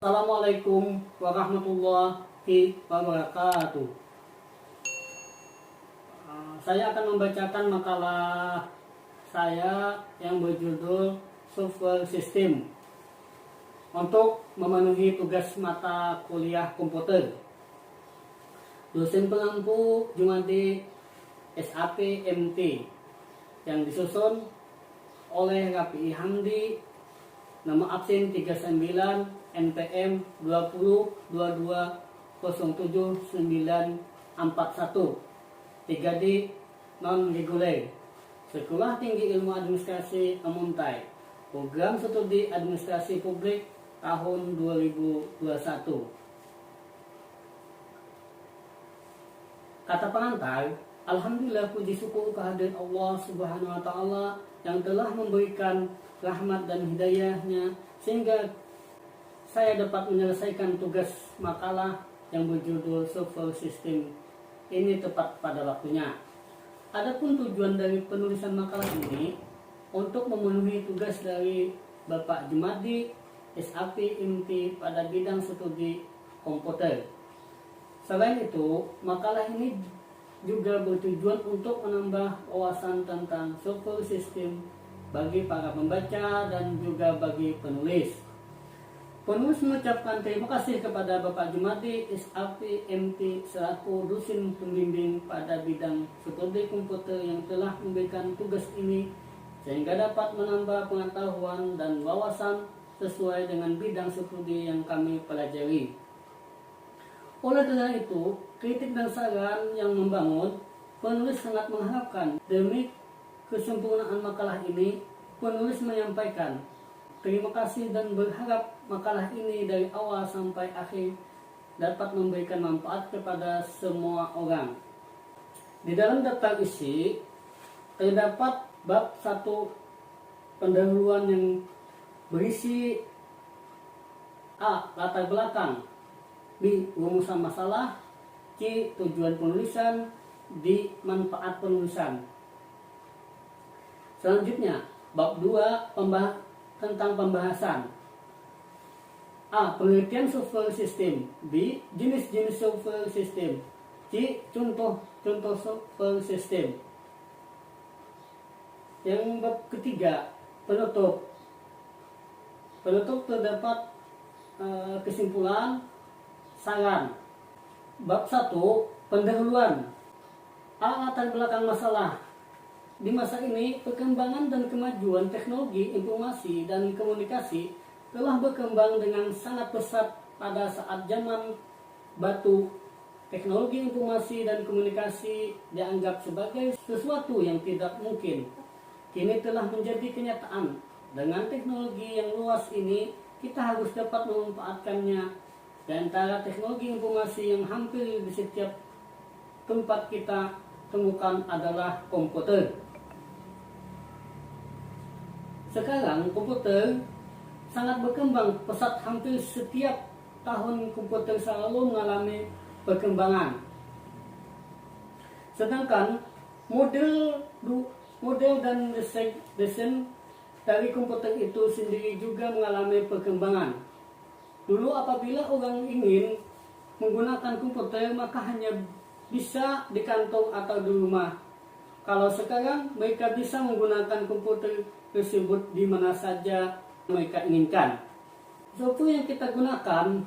Assalamualaikum warahmatullahi wabarakatuh. Saya akan membacakan makalah saya yang berjudul Software System untuk memenuhi tugas mata kuliah komputer. Dosen pengampu Jumadi SAP MT yang disusun oleh Rafi Hamdi, nama absen 39 NPM 2022079941 3D non reguler, Sekolah Tinggi Ilmu Administrasi Amuntai, Program Studi Administrasi Publik tahun 2021. Kata pengantar, Alhamdulillah, puji syukur kehadirat Allah Subhanahu wa Ta'ala yang telah memberikan rahmat dan hidayahnya sehingga saya dapat menyelesaikan tugas makalah yang berjudul Software System ini tepat pada waktunya. Adapun tujuan dari penulisan makalah ini untuk memenuhi tugas dari Bapak Jumadi SAP MT pada bidang studi komputer. Selain itu, makalah ini juga bertujuan untuk menambah wawasan tentang software system bagi para pembaca dan juga bagi penulis. Penulis mengucapkan terima kasih kepada Bapak Jumadi SAP MT selaku dosen pembimbing pada bidang studi komputer yang telah memberikan tugas ini sehingga dapat menambah pengetahuan dan wawasan sesuai dengan bidang studi yang kami pelajari. Oleh karena itu, kritik dan saran yang membangun, penulis sangat mengharapkan demi kesempurnaan makalah ini, penulis menyampaikan terima kasih dan berharap makalah ini dari awal sampai akhir dapat memberikan manfaat kepada semua orang. Di dalam daftar isi terdapat bab 1 pendahuluan yang berisi A. Latar belakang, B. Rumusan masalah, C. Tujuan penulisan, D. Manfaat penulisan. Selanjutnya, bab 2 tentang pembahasan. A. Pengertian software system, B. Jenis-jenis software system, C. Contoh software system. Yang bab ketiga, penutup. Penutup terdapat kesimpulan, saran. Bab 1 pendahuluan. A. Latar belakang masalah. Di masa ini, perkembangan dan kemajuan teknologi informasi dan komunikasi telah berkembang dengan sangat pesat. Pada saat zaman batu, teknologi informasi dan komunikasi dianggap sebagai sesuatu yang tidak mungkin. Kini telah menjadi kenyataan. Dengan teknologi yang luas ini, kita harus dapat memanfaatkannya. Di antara teknologi informasi yang hampir di setiap tempat kita temukan adalah komputer. Sekarang komputer sangat berkembang pesat, hampir setiap tahun komputer selalu mengalami perkembangan. Sedangkan model dan desain dari komputer itu sendiri juga mengalami perkembangan. Dulu apabila orang ingin menggunakan komputer maka hanya bisa di kantor atau di rumah. Kalau sekarang mereka bisa menggunakan komputer tersebut di mana saja mereka inginkan. Software yang kita gunakan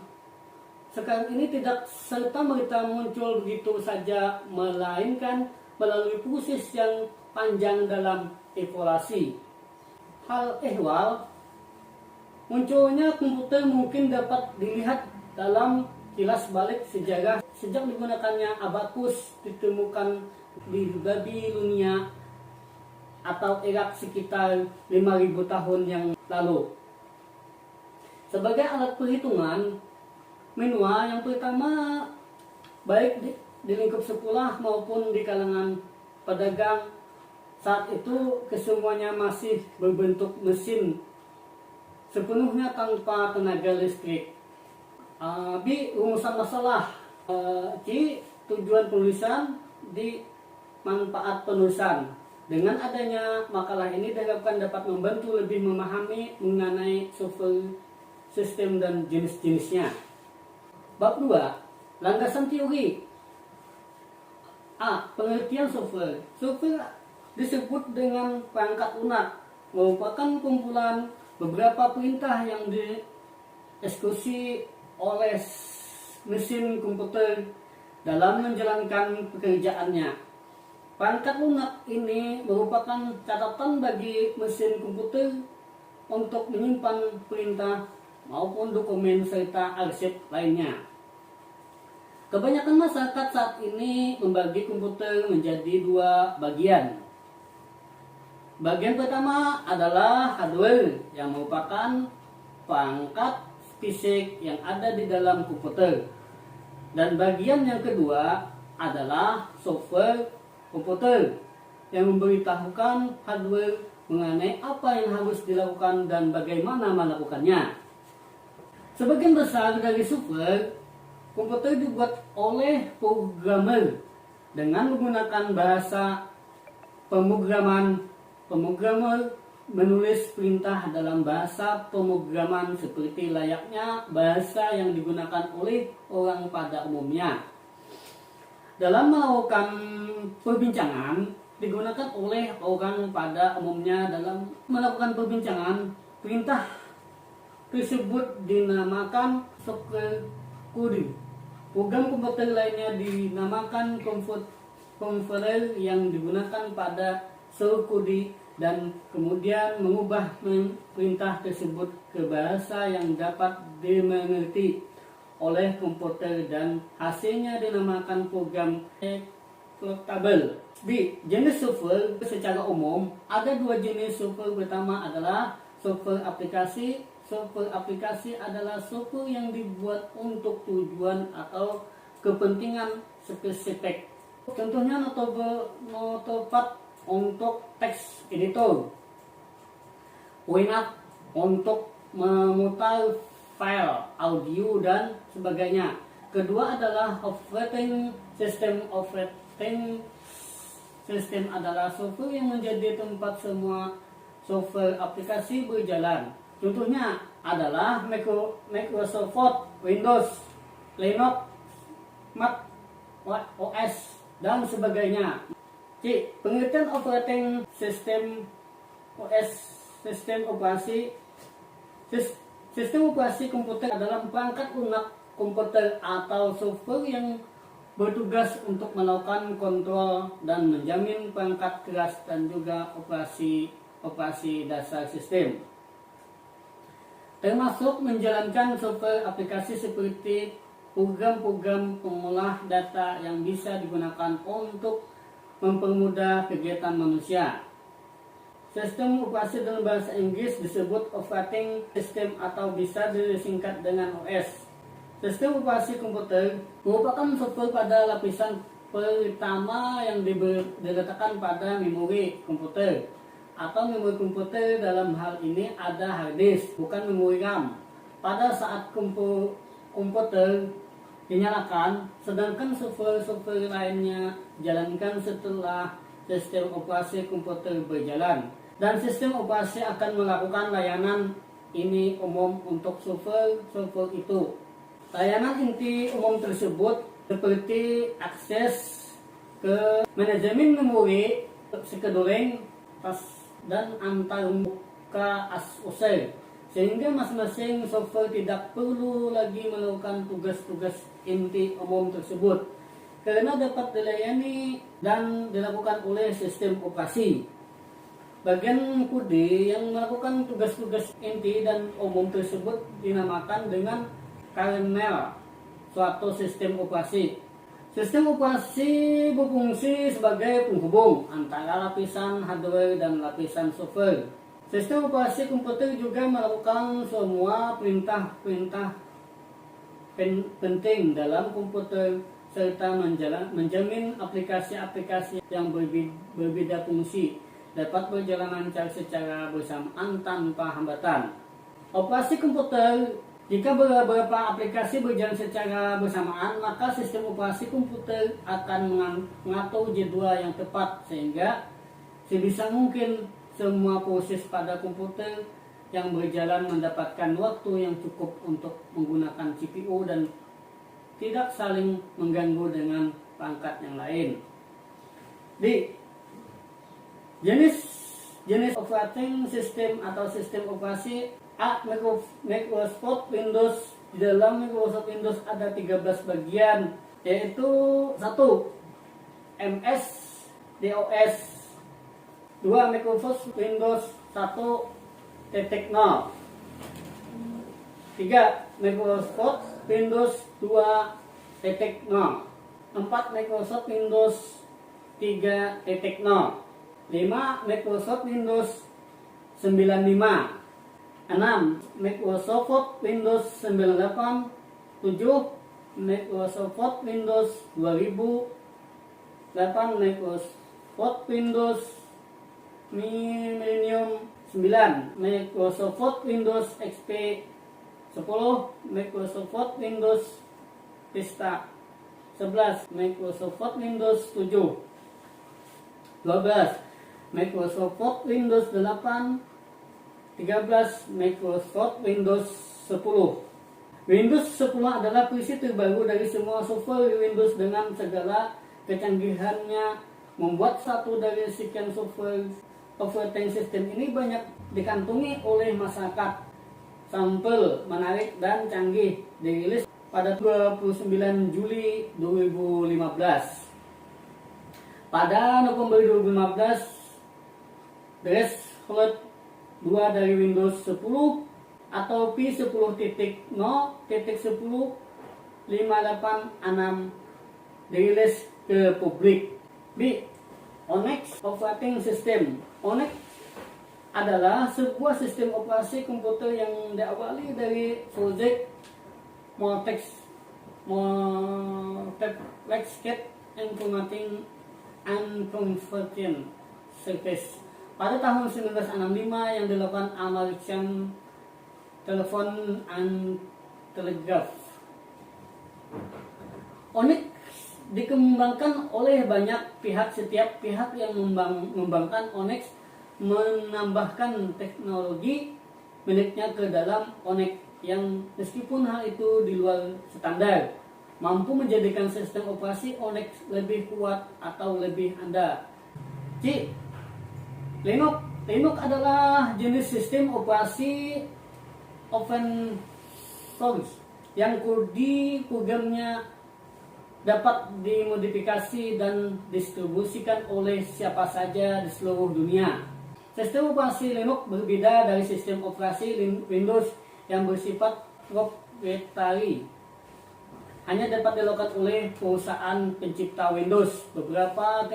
sekarang ini tidak serta-merta muncul begitu saja, melainkan melalui proses yang panjang dalam evolusi. Hal ehwal munculnya komputer mungkin dapat dilihat dalam kilas balik sejarah. Sejak digunakannya abakus ditemukan di Babilonia atau Irak sekitar 5.000 tahun yang lalu. Sebagai alat perhitungan manual yang pertama, baik di lingkup sekolah maupun di kalangan pedagang, saat itu kesemuanya masih berbentuk mesin sepenuhnya tanpa tenaga listrik. B. Rumusan masalah, C. Tujuan penulisan, D. Manfaat penulisan. Dengan adanya makalah ini diharapkan dapat membantu lebih memahami mengenai software sistem dan jenis-jenisnya. Bab 2. Landasan teori. A. Pengertian software. Software disebut dengan perangkat lunak, merupakan kumpulan beberapa perintah yang dieksekusi oleh mesin komputer dalam menjalankan pekerjaannya. Perangkat lunak ini merupakan catatan bagi mesin komputer untuk menyimpan perintah maupun dokumen serta arsip lainnya. Kebanyakan masyarakat saat ini membagi komputer menjadi 2 bagian. Bagian pertama adalah hardware yang merupakan perangkat fisik yang ada di dalam komputer. Dan bagian yang kedua adalah software komputer yang memberitahukan hardware mengenai apa yang harus dilakukan dan bagaimana melakukannya. Sebagian besar dari software komputer dibuat oleh programmer dengan menggunakan bahasa pemrograman. Pemrogramer menulis perintah dalam bahasa pemrograman seperti layaknya bahasa yang digunakan oleh orang pada umumnya. Dalam melakukan perbincangan, digunakan oleh orang pada umumnya dalam melakukan perbincangan, perintah tersebut dinamakan software kode. Program komputer lainnya dinamakan controller yang digunakan pada seluruh kode dan kemudian mengubah perintah tersebut ke bahasa yang dapat dimengerti oleh komputer dan hasilnya dinamakan program executable. B. Jenis software. Secara umum ada 2 jenis software. Pertama adalah software aplikasi. Software aplikasi adalah software yang dibuat untuk tujuan atau kepentingan spesifik. Contohnya Notepad untuk teks editor, Winamp untuk memutar file audio dan sebagainya. Kedua adalah operating system. Operating system adalah software yang menjadi tempat semua software aplikasi berjalan. Contohnya adalah Microsoft Windows, Linux, Mac OS dan sebagainya. C. Pengertian operating system. OS, sistem operasi. Sistem operasi komputer adalah perangkat lunak komputer atau software yang bertugas untuk melakukan kontrol dan menjamin perangkat keras dan juga operasi dasar sistem, termasuk menjalankan software aplikasi seperti program-program pengolah data yang bisa digunakan untuk mempermudah kegiatan manusia. Sistem operasi dalam bahasa Inggris disebut operating system atau bisa disingkat dengan OS. Sistem operasi komputer merupakan software pada lapisan pertama yang diletakkan pada memori komputer atau memori komputer. Dalam hal ini ada hard disk, bukan memori RAM. Pada saat komputer dinyalakan, sedangkan software lainnya dijalankan setelah sistem operasi komputer berjalan. Dan sistem operasi akan melakukan layanan ini umum untuk software itu. Layanan inti umum tersebut seperti akses ke manajemen memori, scheduling, dan antarmuka user, sehingga masing-masing software tidak perlu lagi melakukan tugas-tugas inti umum tersebut karena dapat dilayani dan dilakukan oleh sistem operasi. Bagian kode yang melakukan tugas-tugas inti dan umum tersebut dinamakan dengan kernel suatu sistem operasi. Sistem operasi berfungsi sebagai penghubung antara lapisan hardware dan lapisan software. Sistem operasi komputer juga melakukan semua perintah-perintah penting dalam komputer serta menjamin aplikasi-aplikasi yang berbeda fungsi dapat berjalan lancar secara bersamaan tanpa hambatan. Operasi komputer. Jika beberapa aplikasi berjalan secara bersamaan, maka sistem operasi komputer akan mengatur jadwal yang tepat sehingga sebisa mungkin semua proses pada komputer yang berjalan mendapatkan waktu yang cukup untuk menggunakan CPU dan tidak saling mengganggu dengan perangkat yang lain. D. Jenis operating system atau sistem operasi. A. Microsoft Windows. Di dalam Microsoft Windows ada 13 bagian, yaitu 1. MS DOS. 2. Microsoft Windows 1.0. 3. Microsoft Windows 2.0. 4. Microsoft Windows 3.0. 5. Microsoft Windows 95. 6. Microsoft Windows 98. 7. Microsoft Windows 2000. 8. Microsoft Windows Millennium. 9. Microsoft Windows XP. 10. Microsoft Windows Vista. 11. Microsoft Windows 7. 12. Microsoft Windows 8. 13. Microsoft Windows 10. Windows 10 adalah versi terbaru dari semua software Windows dengan segala kecanggihannya, membuat satu dari sekian software operating system ini banyak dikantongi oleh masyarakat. Sampel menarik dan canggih dirilis pada 29 Juli 2015. Pada November 2015, threshold 2 dari Windows 10 atau P10.10.1058.6 dirilis ke publik. B. Onyx Operating System. Onyx adalah sebuah sistem operasi komputer yang diawali dari project Multiplex Information and Conversion Service pada tahun 1965 yang dilakukan American Telephone and Telegraph. Onyx dikembangkan oleh banyak pihak. Setiap pihak yang mengembangkan Onyx menambahkan teknologi miliknya ke dalam Onyx yang meskipun hal itu di luar standar, mampu menjadikan sistem operasi Onyx lebih kuat atau lebih andal. C. Linux. Linux adalah jenis sistem operasi open source yang programnya dapat dimodifikasi dan distribusikan oleh siapa saja di seluruh dunia. Sistem operasi Linux berbeda dari sistem operasi Windows yang bersifat proprietary. Hanya dapat dilakukan oleh perusahaan pencipta Windows. Beberapa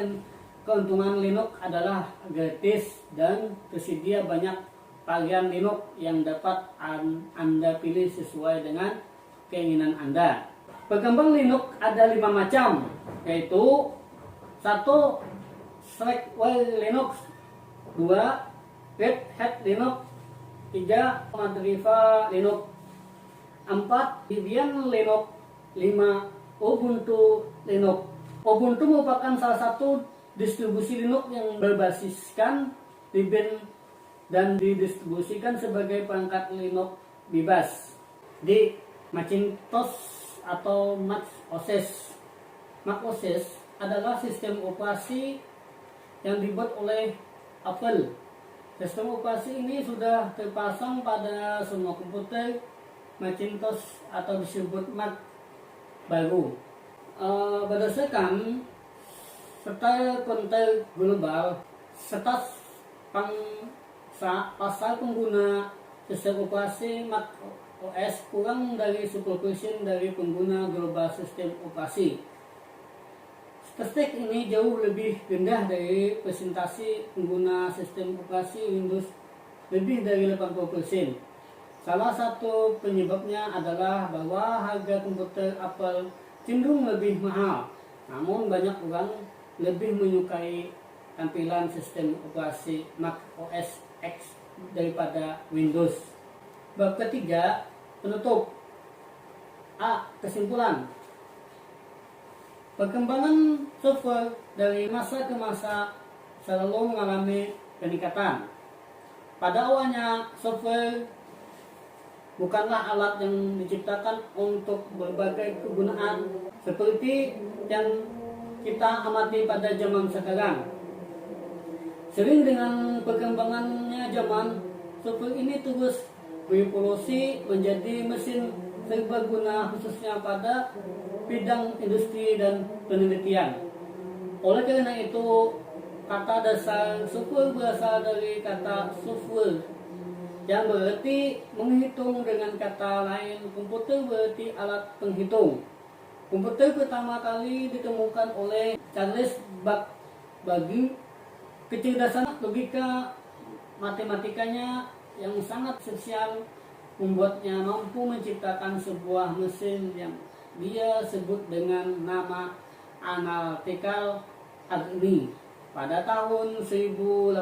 keuntungan Linux adalah gratis dan tersedia banyak varian Linux yang dapat Anda pilih sesuai dengan keinginan Anda. Berkembang Linux ada 5 macam, yaitu 1. Slackware Linux. 2. Red Hat Linux. 3. Mandriva Linux. 4. Debian Linux. 5. Ubuntu Linux. Ubuntu merupakan salah satu distribusi Linux yang berbasiskan Debian dan didistribusikan sebagai perangkat Linux bebas. D. Macintosh atau Mac OS. Mac OS adalah sistem operasi yang dibuat oleh Apple. Sistem operasi ini sudah terpasang pada semua komputer Macintosh atau disebut Mac baru. Berdasarkan Style Counter Global, status pasar pengguna sistem operasi Mac OS kurang dari 10% dari pengguna global sistem operasi. Statistik ini jauh lebih rendah dari presentasi pengguna sistem operasi Windows, lebih dari 80%. Salah satu penyebabnya adalah bahwa harga komputer Apple cenderung lebih mahal. Namun banyak orang lebih menyukai tampilan sistem operasi Mac OS X daripada Windows. Bab ketiga, penutup. A. Kesimpulan. Perkembangan software dari masa ke masa selalu mengalami peningkatan. Pada awalnya software bukanlah alat yang diciptakan untuk berbagai kegunaan seperti yang kita amati pada zaman sekarang. Sering dengan perkembangannya zaman, software ini terus berevolusi menjadi mesin serbaguna khususnya pada bidang industri dan penelitian. Oleh karena itu, kata dasar software berasal dari kata software yang berarti menghitung. Dengan kata lain, komputer berarti alat penghitung. Komputer pertama kali ditemukan oleh Charles Babbage. Kecerdasan logika matematikanya yang sangat spesial membuatnya mampu menciptakan sebuah mesin yang dia sebut dengan nama analytical alchemy pada tahun 1882.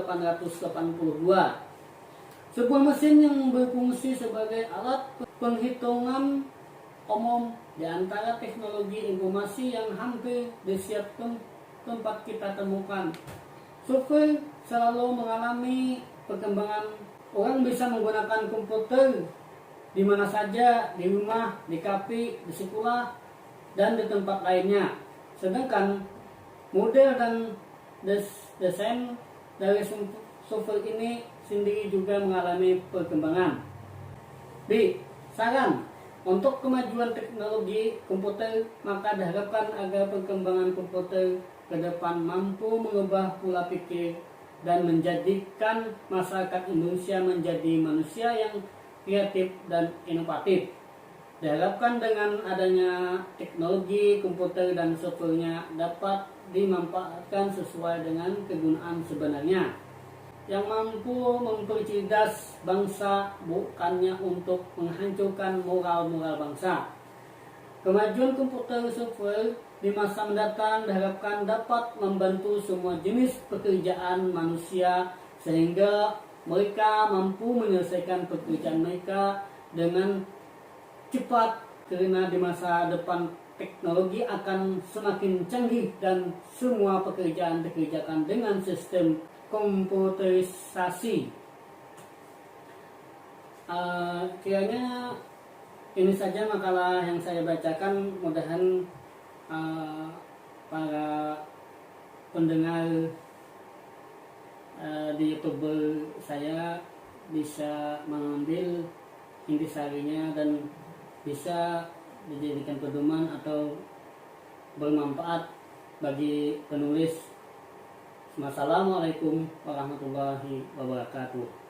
Sebuah mesin yang berfungsi sebagai alat penghitungan umum di antara teknologi informasi yang hampir di setiap tempat kita temukan. Software selalu mengalami perkembangan. Orang bisa menggunakan komputer di mana saja, di rumah, di kafe, di sekolah, dan di tempat lainnya. Sedangkan model dan desain dari software ini sendiri juga mengalami perkembangan. B. Saran untuk kemajuan teknologi komputer, maka diharapkan agar perkembangan komputer ke depan mampu mengubah pola pikir dan menjadikan masyarakat Indonesia menjadi manusia yang kreatif dan inovatif. Diharapkan dengan adanya teknologi komputer dan softwarenya dapat dimanfaatkan sesuai dengan kegunaan sebenarnya, yang mampu mempercerdas bangsa, bukannya untuk menghancurkan moral-moral bangsa. Kemajuan komputer software di masa mendatang diharapkan dapat membantu semua jenis pekerjaan manusia sehingga mereka mampu menyelesaikan pekerjaan mereka dengan cepat, karena di masa depan teknologi akan semakin canggih dan semua pekerjaan dikerjakan dengan sistem komputerisasi. Kiranya ini saja makalah yang saya bacakan. Mudahan para pendengar di YouTube saya bisa mengambil intisarinya dan bisa dijadikan pedoman atau bermanfaat bagi penulis. Wassalamualaikum warahmatullahi wabarakatuh.